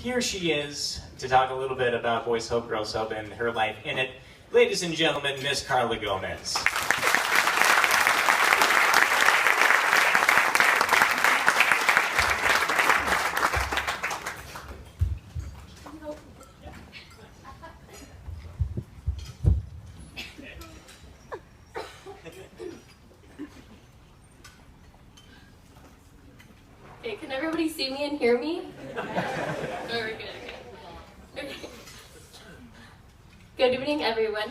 here she is to talk a little bit about Boys Hope, Girls Hope, and her life in it. Ladies and gentlemen, Miss Carla Gomez. Okay, can everybody see me and hear me? Very good, okay. Good evening, everyone.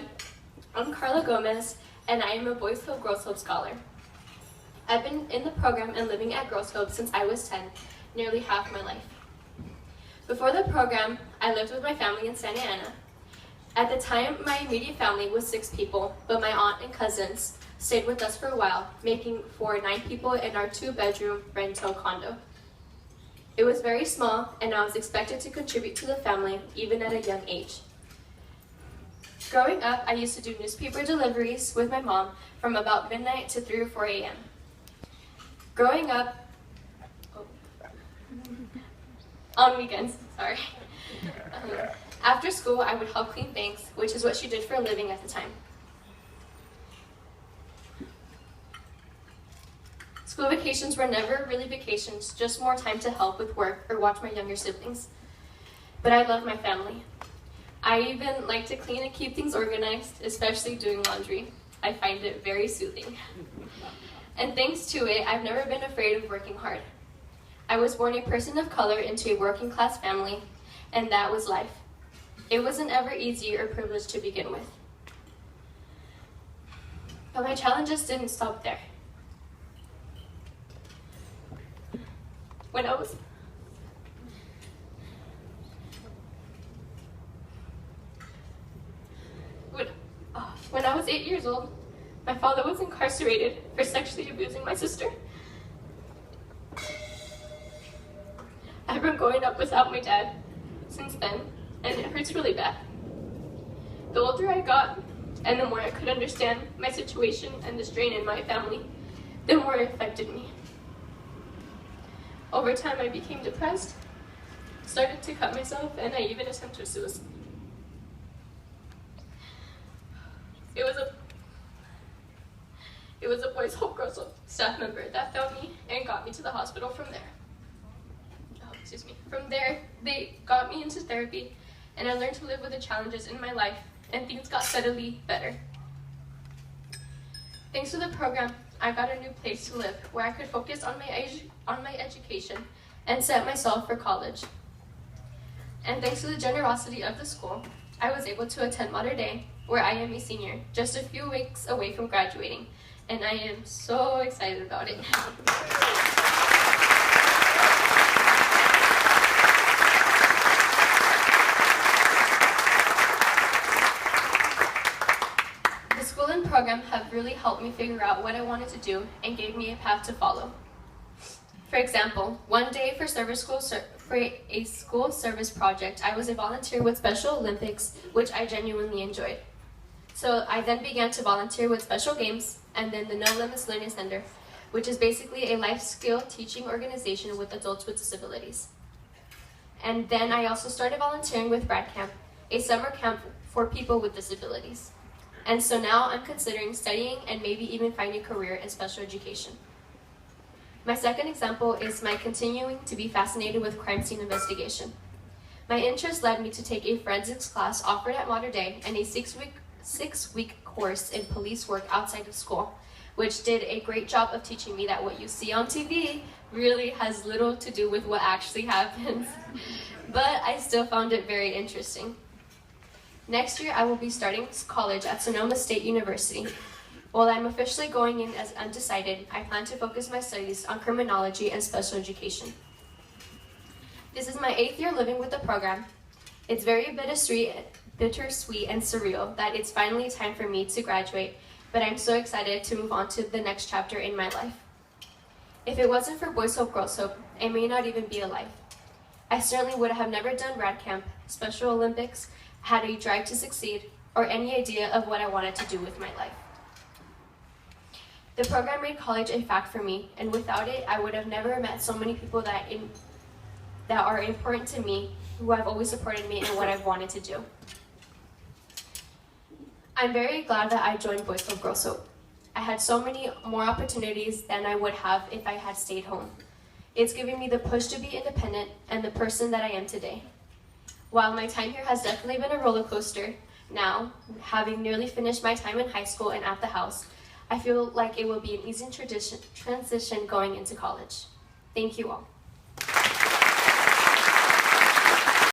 I'm Carla Gomez, and I am a Boys Hope, Girls Hope scholar. I've been in the program and living at Girls Hope since I was 10, nearly half my life. Before the program, I lived with my family in Santa Ana. At the time, my immediate family was 6 people, but my aunt and cousins stayed with us for a while, making for 9 people in our 2-bedroom rental condo. It was very small, and I was expected to contribute to the family even at a young age. Growing up, I used to do newspaper deliveries with my mom from about midnight to 3 or 4 a.m. Growing up, on weekends, sorry. After school, I would help clean banks, which is what she did for a living at the time. School vacations were never really vacations, just more time to help with work or watch my younger siblings. But I love my family. I even like to clean and keep things organized, especially doing laundry. I find it very soothing. And thanks to it, I've never been afraid of working hard. I was born a person of color into a working class family, and that was life. It wasn't ever easy or privileged to begin with. But my challenges didn't stop there. When I was 8 years old, my father was incarcerated for sexually abusing my sister. I've been growing up without my dad since then, and it hurts really bad. The older I got, and the more I could understand my situation and the strain in my family, the more it affected me. Over time, I became depressed, started to cut myself, and I even attempted suicide. It was a Boys Hope, Girls Hope staff member that found me and got me to the hospital from there. From there, they got me into therapy, and I learned to live with the challenges in my life, and things got steadily better. Thanks to the program, I got a new place to live where I could focus on my education and set myself for college. And thanks to the generosity of the school, I was able to attend Mater Dei, where I am a senior, just a few weeks away from graduating, and I am so excited about it. The school and program have really helped me figure out what I wanted to do and gave me a path to follow. For example, one day for a school service project, I was a volunteer with Special Olympics, which I genuinely enjoyed. So I then began to volunteer with Special Games and then the No Limits Learning Center, which is basically a life skill teaching organization with adults with disabilities. And then I also started volunteering with Brad Camp, a summer camp for people with disabilities. And so now I'm considering studying and maybe even finding a career in special education. My second example is my continuing to be fascinated with crime scene investigation. My interest led me to take a forensics class offered at Mater Dei and a six-week course in police work outside of school, which did a great job of teaching me that what you see on TV really has little to do with what actually happens. But I still found it very interesting. Next year, I will be starting college at Sonoma State University. While I'm officially going in as undecided, I plan to focus my studies on criminology and special education. This is my 8th year living with the program. It's very bittersweet and surreal that it's finally time for me to graduate, but I'm so excited to move on to the next chapter in my life. If it wasn't for Boys Hope, Girls Hope, I may not even be alive. I certainly would have never done Rad Camp, Special Olympics, had a drive to succeed, or any idea of what I wanted to do with my life. The program made college a fact for me, and without it, I would have never met so many people that are important to me who have always supported me in what I've wanted to do. I'm very glad that I joined Boys Hope Girls Hope. I had so many more opportunities than I would have if I had stayed home. It's given me the push to be independent and the person that I am today. While my time here has definitely been a roller coaster, now, having nearly finished my time in high school and at the house, I feel like it will be an easy transition going into college. Thank you all.